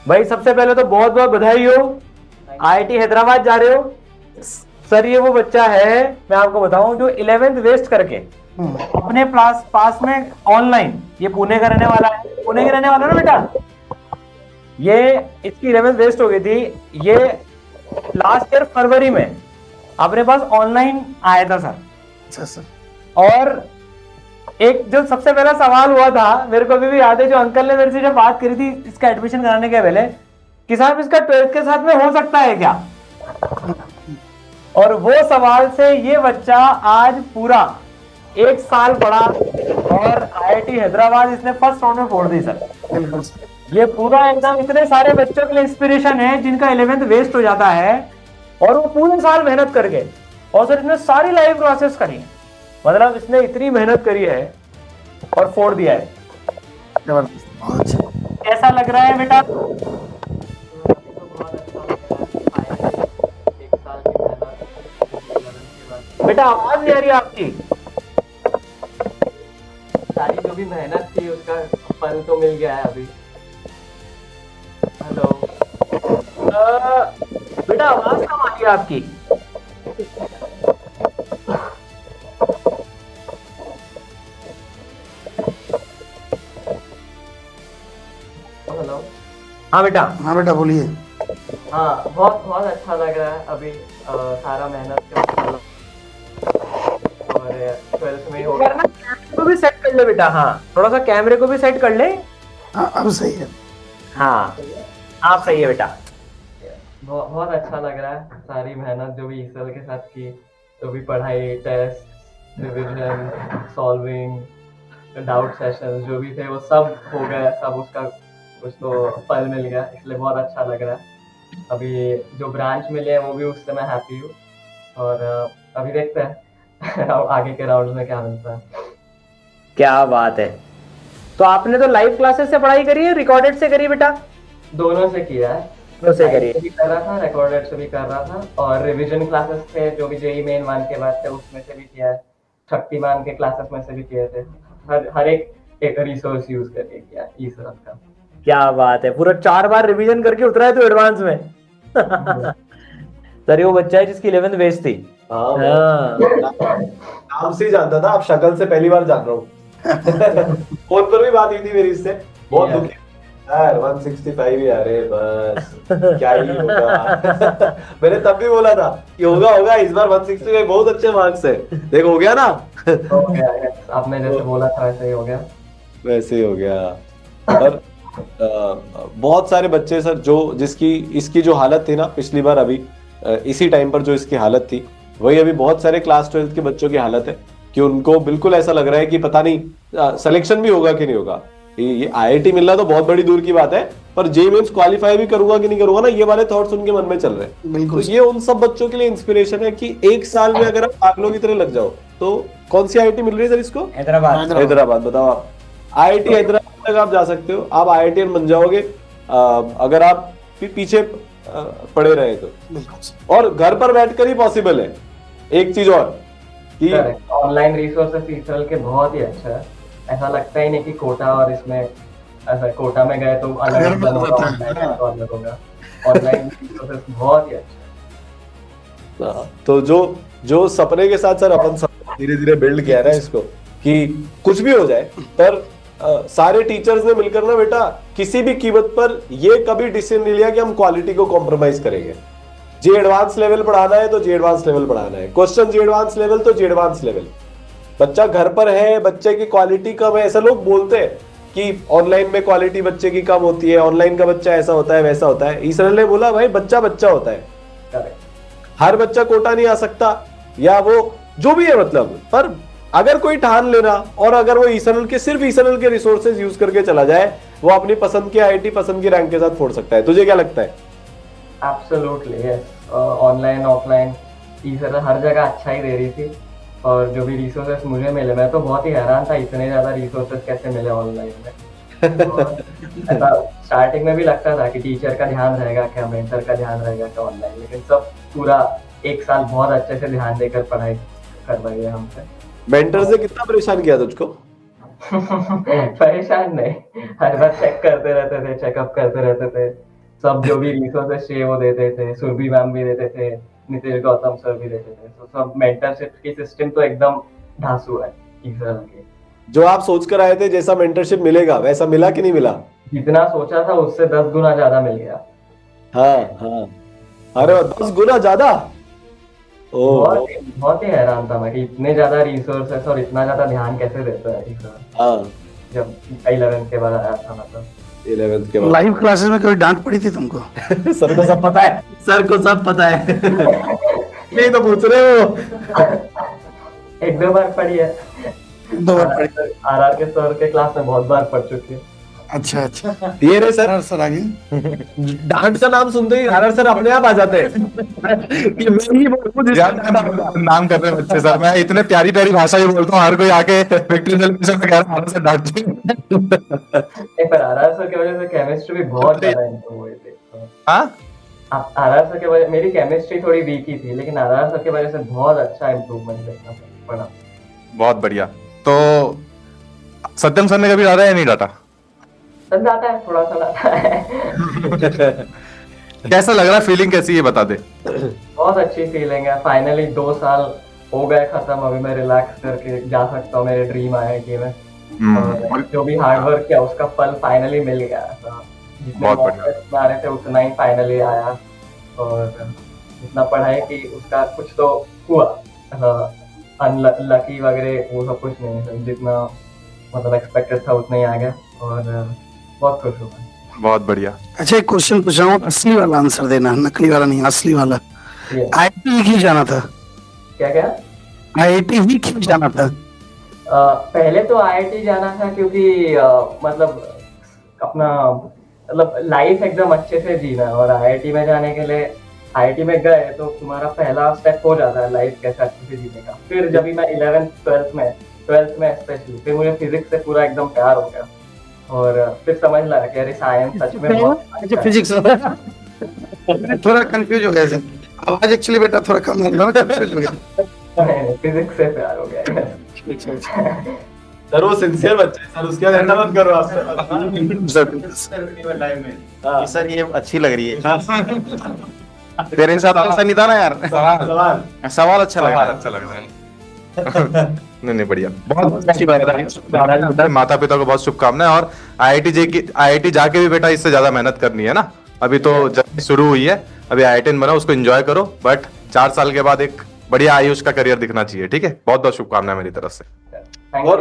भाई सबसे पहले तो बहुत बहुत बधाई हो, आईआईटी हैदराबाद जा रहे हो। सर ये वो बच्चा है, मैं आपको बताऊं, जो 11th वेस्ट करके अपने पास पास में ऑनलाइन, ये पुणे का रहने वाला है, पुणे के रहने वाला ना बेटा, ये इसकी 11th वेस्ट हो गई थी। ये लास्ट ईयर फरवरी में अपने पास ऑनलाइन आया था सर। अच्छा सर। और एक जो सबसे पहला सवाल हुआ था, मेरे को अभी भी याद है, जो अंकल ने मेरे से जब बात करी थी इसका एडमिशन कराने के पहले, कि साहब इसका 12th के साथ में हो सकता है क्या। और वो सवाल से ये बच्चा आज पूरा 1 साल पढ़ा और आईआईटी हैदराबाद इसने फर्स्ट राउंड में फोड़ दी सर। बिल्कुल सर। ये पूरा एकदम इतने सारे बच्चों के लिए इंस्पिरेशन है जिनका 11th वेस्ट हो जाता है, और वो पूरे साल मेहनत करके, और सर इसने सारी लाइव क्लासेस करी है, मतलब इसने इतनी मेहनत करी है और फोड़ दिया है। जबरदस्त, बहुत अच्छा। कैसा लग रहा है बेटा? बेटा आवाज नहीं आ रही आपकी। सारी जो भी मेहनत थी उसका फल तो मिल गया है अभी। हेलो बेटा आवाज कम आ रही है आपकी। हेलो। हाँ बेटा। हाँ बेटा बोलिए। हाँ, बहुत बहुत अच्छा लग रहा है अभी। सारा मेहनत का फल और 12th में हो गया। कैमरे को भी सेट कर ले बेटा, हाँ थोड़ा सा कैमरे को भी सेट कर ले। हाँ अब सही है। हाँ आप सही है बेटा। बहुत बहुत अच्छा लग रहा है, सारी मेहनत जो भी ईसल के साथ की, जो भी पढ़ाई, test, revision, solving, doubt session जो भी थे वो सब हो गया, सब उसका कुछ तो फल मिल गया, इसलिए बहुत अच्छा लग रहा है। अभी जो ब्रांच मिले हैं वो भी उससे मैं हैप्पी हूँ, और अभी देखते हैं आगे के राउंड में क्या मिलता है। क्या बात है। तो आपने तो लाइव क्लासेस से पढ़ाई करी है, रिकॉर्डेड से करी बेटा? दोनों से किया है, दोनों से करी भी कर रहा था, रिकॉर्डेड से भी कर रहा था, और रिवीजन क्लासेस थे जो भी जेई मेन 1 के बाद थे उसमें से भी किया है, शक्तिमान के क्लासेस में से भी किए थे। हर एक रिसोर्स यूज करके किया ई सब का। क्या बात है, पूरा 4 बार रिवीजन करके उतरा है तो एडवांस में। सर वो बच्चा है जिसकी 11th बेस थी। हाँ हाँ। नाम से ही जानता था, अब शक्ल से पहली बार जान रहा हूँ। फोन पर भी बात हुई थी मेरी इससे, बहुत दुखी यार। 165 ही, अरे बस क्या ही होगा। मैंने तब भी बोला था कि होगा होगा इस बार 165, बहुत अच्छे मार्क्स है। देख हो गया ना। हो गया है, आपने जैसे बोला था वैसे ही हो गया। वैसे ही हो गया। और बहुत सारे बच्चे सर जो जिसकी इसकी जो हालत थी ना पिछली बार, अभी इसी टाइम पर जो इसकी हालत थी, वही अभी बहुत सारे क्लास 12th के बच्चों की हालत है कि उनको बिल्कुल ऐसा लग रहा है कि पता नहीं सिलेक्शन भी होगा कि नहीं होगा। ये आईआईटी मिलना तो बहुत बड़ी दूर की बात है, पर जेईई मेंस क्वालिफाई भी करूंगा कि नहीं करूंगा ना, ये वाले थॉट्स उनके मन में चल रहे हैं। बिल्कुल। तो ये उन सब बच्चों के लिए इंस्पिरेशन है कि 1 साल में अगर आप पागलों की तरह लग जाओ तो कौन सी आईआईटी मिल रही है सर इसको? हैदराबाद। हैदराबाद। बताओ आप आईआईटी हैदराबाद तक आप जा सकते हो, आप आईआईटीएन बन जाओगे अगर आप पीछे पड़े रहे तो। बिल्कुल। और घर पर बैठकर ही पॉसिबल है। एक चीज और कि ऑनलाइन रिसोर्सेस ईसल के बहुत ही अच्छा है, ऐसा लगता ही नहीं कि कोटा, और इसमें ऐसा कोटा में गए तो अलग होगा, ऑनलाइन तो अलग होगा। ऑनलाइन रिसोर्सेस बहुत ही अच्छा है। तो जो सपने के साथ सर अपन धीरे धीरे बिल्ड किया है ना इसको, कि कुछ भी हो जाए, पर सारे टीचर्स ने मिलकर ना बेटा किसी भी कीमत पर ये कभी डिसीजन नहीं लिया कि हम क्वालिटी को कॉम्प्रोमाइज करेंगे। जी एडवांस लेवल पढ़ाना है तो जी एडवांस लेवल पढ़ाना है, क्वेश्चन जी एडवांस लेवल तो जी एडवांस लेवल। बच्चा घर पर है, बच्चे की क्वालिटी कम है, ऐसा लोग बोलते हैं कि ऑनलाइन में क्वालिटी बच्चे की कम होती है, ऑनलाइन का बच्चा ऐसा होता है वैसा होता है। ईसरल ने बोला भाई बच्चा बच्चा होता है, हर बच्चा कोटा नहीं आ सकता, या वो जो भी है मतलब। पर अगर कोई ठान लेना, और अगर वो ईसरल के सिर्फ ईसरल के रिसोर्सेज यूज करके चला जाए, वो अपनी पसंद की आईआईटी पसंद की रैंक के साथ फोड़ सकता है। तुझे क्या लगता है? Absolutely yes. ऑनलाइन ऑफलाइन ईसरल हर जगह अच्छा ही दे रही थी, और जो भी रिसोर्सेस मुझे मिले, मैं तो बहुत ही हैरान था इतने ज्यादा रिसोर्सेस कैसे मिले ऑनलाइन में। और ऐसा स्टार्टिंग में भी लगता था कि टीचर का ध्यान रहेगा क्या, मेंटर का ध्यान रहेगा क्या ऑनलाइन, लेकिन सब पूरा 1 साल बहुत अच्छे से ध्यान देकर पढ़ाई करवाई है हमसे। मेंटर्स ने कितना परेशान किया तुझको? परेशान नहीं, हर बार चेक करते रहते थे, चेकअप करते रहते थे सब जो भी रिसोर्सेस चाहिए वो देते थे, सुरभि मैम भी देते थे, नीतीश गौतम सर भी देते थे। तो सब मेंटरशिप की सिस्टम तो एकदम धांसू है ईसर के। जो आप सोच कर आए थे जैसा मेंटरशिप मिलेगा वैसा मिला कि नहीं मिला? जितना सोचा था उससे 10 गुना ज्यादा मिल गया। हाँ हाँ, अरे 10 गुना ज्यादा। ओ बहुत ही हैरान था मैं कि इतने ज्यादा रिसोर्सेस और इतना ज्यादा ध्यान कैसे देता है ईसर। हाँ, जब 11th के बाद आया था मतलब 11th के बाद लाइव क्लासेस में कभी डांट पड़ी थी तुमको? सर को सब पता है, सर को सब पता है। नहीं तो पूछ रहे हो। 1-2 बार पढ़ी है। 2 बार पड़ी। आरआर के सर के क्लास में बहुत बार पढ़ चुकी है। अच्छा अच्छा। ये रे सर, सर आगे। डांट का नाम सुनते ही आर सर अपने आप आ जाते हैं कि मैं ही बोलूं जिसको यार डांटा होगा। नाम कर रहे हैं बच्चे सर, मैं इतने प्यारी प्यारी भाषा ही बोलता हूँ, हर कोई आके विक्ट्री सेलिब्रेशन में कह रहा है सर डांट नहीं, पर आरआर सर की वजह से केमिस्ट्री भी बहुत ज्यादा इम्प्रूव हुई थी। हाँ आरआर सर की वजह, मेरी केमिस्ट्री थोड़ी वीक ही थी, लेकिन आरआर सर की वजह से बहुत अच्छा इम्प्रूवमेंट देखना पड़ा। बहुत बढ़िया। तो सत्यम सर ने कभी डांटा या नहीं डांटा? सर डाटा है, थोड़ा सा डाटा है। कैसा लग रहा है, फीलिंग कैसी है बता दे। बहुत अच्छी फीलिंग है। फाइनली 2 साल हो गए खत्म, अभी मैं रिलैक्स करके जा सकता हूँ मेरे ड्रीम IIT में। और जो भी हार्डवर्क किया उसका फल फाइनली मिल गया। तो जितने बहुत बढ़िया। मौके आ रहे थे उतना ही फाइनली आया, और जितना पढ़ाई की उसका कुछ तो हुआ। अनलकी वगैरह वो सब कुछ नहीं है, जितना मतलब एक्सपेक्टेड था उतना ही आ गया, और बहुत खुश हूँ मैं। बहुत बढ़िया। अच्छा एक क्वेश्चन पूछ रहा हूँ, असली वाला आंसर देना, नकली वाला नहीं, असली वाला। ये IIT क्यों जाना था? क्या क्या? IIT ही क्यों जाना था? पहले तो IIT जाना था क्योंकि मतलब अपना मतलब लाइफ एकदम अच्छे से जीना है, और IIT में जाने के लिए IIT में गए तो तुम्हारा पहला स्टेप हो जाता है लाइफ कैसे अच्छे से जीने का। फिर जब भी मैं 12th में स्पेशली फिर मुझे फिजिक्स से पूरा एकदम प्यार हो गया, और फिर समझ लगा कि अरे साइंस सच में बहुत अच्छा है। फिजिक्स थोड़ा कंफ्यूज हो गया सर, आवाज एक्चुअली बेटा थोड़ा कम है ना, कंफ्यूज हो गया। नहीं, फिजिक्स से प्यार हो गया। सर वो सिंसियर बच्चा है सर, उसके बाद ऐसा मत करो आप सर। सर ये अच्छी लग रही है। तेरे हिसाब से ऐसा नहीं था ना यार? सवाल सवाल अच्छा लगा। अच्छा लग रहा है। नहीं बढ़िया, बहुत अच्छी बात है। माता पिता को बहुत शुभकामनाएं, और IIT जाके भी बेटा इससे ज्यादा मेहनत करनी है ना। अभी तो जर्नी शुरू हुई है, अभी IIT बना, उसको एंजॉय करो, बट 4 साल के बाद एक बढ़िया आयुष का करियर दिखना चाहिए। ठीक है, बहुत बहुत शुभकामनाएं मेरी तरफ से। और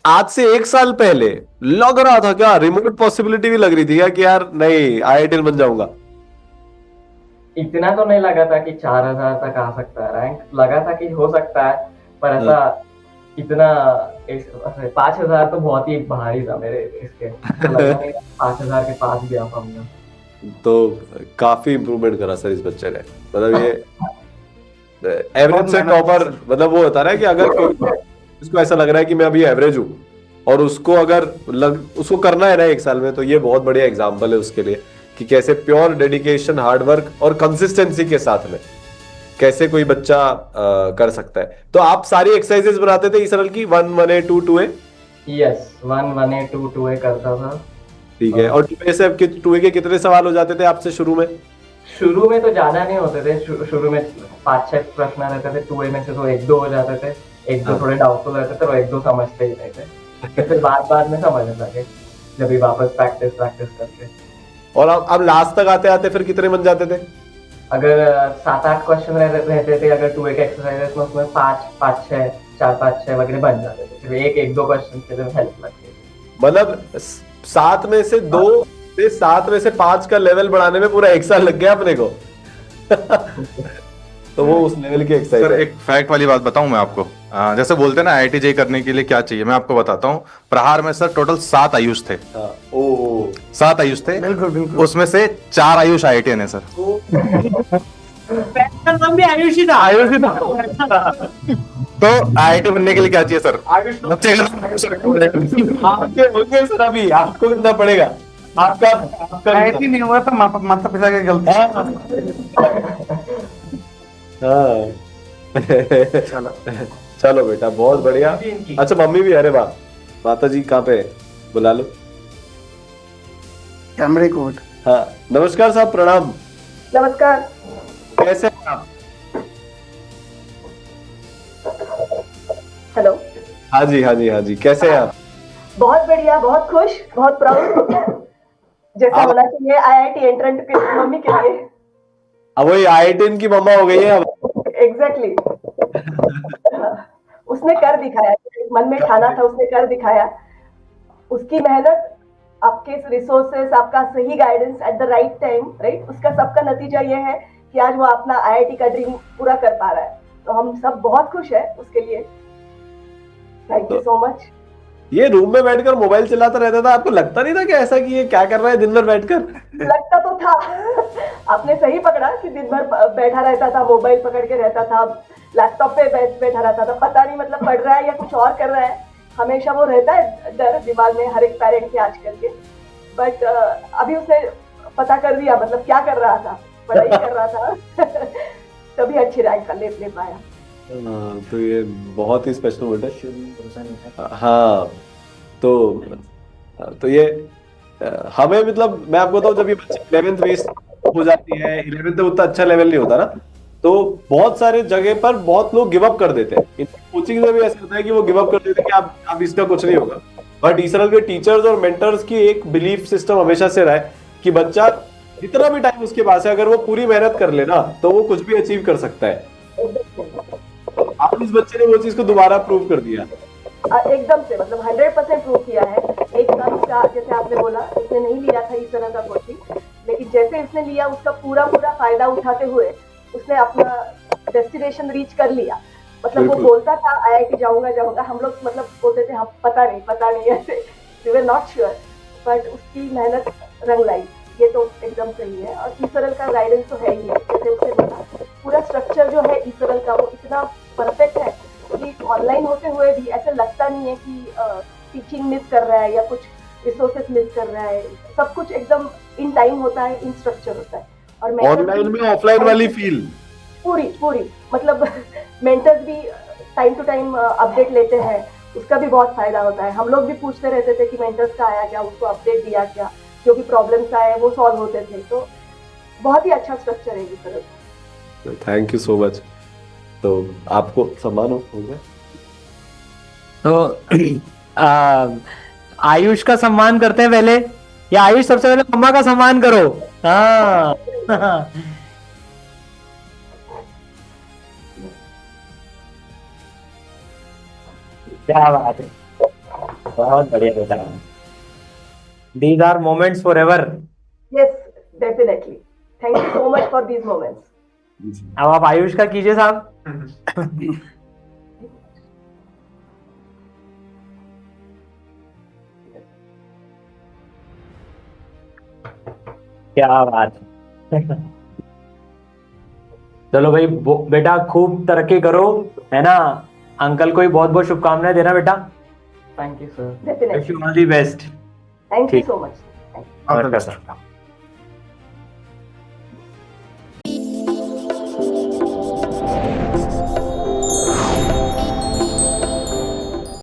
आज से 1 साल पहले लग रहा था क्या, रिमोट पॉसिबिलिटी भी लग रही थी क्या कि यार नहीं IIT बन जाऊंगा? इतना तो नहीं लगा था कि 4000 तक आ सकता है रैंक, लगा था कि हो सकता है, पर ऐसा इतना 5000 तो बहुत ही भारी था मेरे इसके, तो लगा नहीं 5000 के पास भी आ पाऊंगा। तो काफी इम्प्रूवमेंट करा सर इस बच्चे ने, मतलब ये एवरेज से टॉपर, मतलब वो होता है कि अगर कोई इसको ऐसा लग रहा है कि मैं अभी एवरेज हूँ और उसको अगर उसको करना है ना 1 साल में, तो ये बहुत बढ़िया एग्जाम्पल है उसके लिए कि कैसे प्योर डेडिकेशन, हार्डवर्क और कंसिस्टेंसी के साथ में कैसे कोई बच्चा कर सकता है। तो आप सारी एक्सरसाइजेस बनाते थे इसरल की 1 1A 2 2A? Yes, 1 1A 2 2A करता था। ठीक है, और 2A से 2A के कितने सवाल हो जाते थे आपसे शुरू में? शुरू में तो ज्यादा नहीं होते थे, शुरू में 5-6 प्रश्न रहते थे। 2A में से तो 1-2 हो जाते थे, 1-2 थोड़े डाउटफुल रहते थे, और 1-2 समझते ही नहीं थे। फिर बाद में समझने लगे जब भी वापस प्रैक्टिस करके। और अब लास्ट तक आते आते फिर कितने बन जाते थे? अगर 7-8 क्वेश्चन रहते थे अगर 2A के एक्सरसाइजेस में, उसमें 5-6 4-5-6 वगैरह बन जाते थे। फिर 1-2 क्वेश्चन के लिए हेल्प लगती थी। मतलब 7 में से 2 से 7 में से 5 का लेवल बढ़ाने में पूरा 1 साल लग गया अपने को। तो वो उस लेवल की एक्सरसाइज सर है। एक फैक्ट वाली बात बताऊं मैं आपको, जैसे बोलते हैं ना IIT JEE करने के लिए क्या चाहिए, मैं आपको बताता हूँ। प्रहार में सर टोटल 7 आयुष थे। हाँ, ओ 7 आयुष थे, बिल्कुल बिल्कुल। उसमें से 4 आयुष IITian है सर। तो IIT बनने के लिए क्या चाहिए सर? बच्चे का नाम आयुष रखो। आपके होंगे सर, अभी आपको कितना पड़ेगा? आपका IIT नहीं हुआ तो माता पिता की गलती। हाँ। चलो बेटा, बहुत बढ़िया। अच्छा मम्मी भी, अरे वाह, माता जी कहाँ पे है? बुला लो। कैमरे को हाँ नमस्कार साहब, प्रणाम। नमस्कार। कैसे हैं आप? हेलो। हाँ जी हाँ जी हाँ जी, कैसे हैं आप? बहुत बढ़िया, बहुत खुश, बहुत प्राउड, जैसा आप- होना चाहिए आईआईटी एंट्रेंट के मम्मी के लिए। अब वही IIT की मम्मा हो गई है अब। एग्जैक्टली उसने कर दिखाया, मन में ठाना था उसने कर दिखाया। उसकी मेहनत, आपके रिसोर्सेस, आपका सही guidance at the right time, right, उसका सबका नतीजा ये है कि आज वो अपना आईआईटी का ड्रीम पूरा कर पा रहा है। तो हम सब बहुत खुश है उसके लिए। Thank you so much. ये रूम में बैठकर मोबाइल चलाता रहता था, आपको लगता नहीं था कि ऐसा कि ये क्या कर रहा है दिन भर बैठकर? लगता तो था आपने सही पकड़ा कि दिन भर बैठा रहता था, मोबाइल पकड़ के रहता था, लैपटॉप पे बैठा रहता था, पता नहीं मतलब पढ़ रहा है या कुछ और कर रहा है। हमेशा वो रहता है डर दिमाग में हर एक पेरेंट के आजकल के। बट अभी उसने पता कर दिया मतलब क्या कर रहा था, पढ़ाई कर रहा था तभी अच्छी रैंक ले पाया। तो ये बहुत ही स्पेशल मोमेंट है। हाँ तो ये हमें मतलब मैं आपको बताऊं, जब ये बच्चे 11th बेस हो जाती है, 11th में उतना अच्छा लेवल नहीं होता ना, तो बहुत सारे जगह पर बहुत लोग गिव अप कर देते हैं। कोचिंग में भी ऐसा होता है कि वो गिव अप कर देते हैं कि अब इसका कुछ नहीं होगा। बट ईसरल के टीचर्स और मेंटर्स की एक बिलीफ सिस्टम हमेशा से रहा है कि बच्चा जितना भी टाइम उसके पास है, अगर वो पूरी मेहनत कर लेना तो वो कुछ भी अचीव कर सकता है। आप इस बच्चे ने वो चीज को दोबारा प्रूव कर दिया। एकदम से मतलब 100% प्रूव किया है। एक साल उसका, जैसे आपने बोला, उसने नहीं लिया था इस तरह का कोचिंग, लेकिन जैसे उसने लिया उसका पूरा फायदा उठाते हुए उसने अपना डेस्टिनेशन रीच कर लिया। मतलब वो बोलता था आईआईटी जाऊंगा, हम लोग मतलब बोलते थे हम पता नहीं ऐसे, we were not sure, but उसकी मेहनत रंग लाई, ये तो एकदम सही है। और ईसरल का गाइडेंस तो है ही है, जैसे उसने बोला पूरा स्ट्रक्चर जो है ईसरल का वो इतना परफेक्ट है कि ऑनलाइन होते हुए भी ऐसा लगता नहीं है कि टीचिंग मिस कर रहा है या कुछ रिसोर्सेस मिस कर रहा है। सब कुछ एकदम इन टाइम होता है, इन स्ट्रक्चर होता है। और ऑनलाइन में ऑफलाइन वाली फील पूरी मतलब मेंटर्स भी टाइम टू टाइम अपडेट लेते हैं, उसका भी बहुत फायदा होता है। हम लोग भी पूछते रहते थे कि मेंटर्स का आया क्या, उसको अपडेट दिया क्या, जो भी प्रॉब्लम्स आए वो सॉल्व होते थे। तो बहुत ही अच्छा स्ट्रक्चर है इस तरह। Thank you so much. तो आपको सम्मान हो गया। तो आयुष का सम्मान करते हैं पहले, या आयुष सबसे पहले मम्मा का सम्मान करो। हाँ क्या बात है, बहुत बढ़िया बेटा। These are moments forever. Yes, definitely. Thank you so much for these moments. अब आप आयुष का कीजिए साहब। क्या बात है। चलो भाई बेटा, खूब तरक्की करो, है ना। अंकल को बहुत बहुत शुभकामनाएं देना बेटा। Thank you sir. Definitely. Wish you all the best. Thank you so much. नमस्कार सर।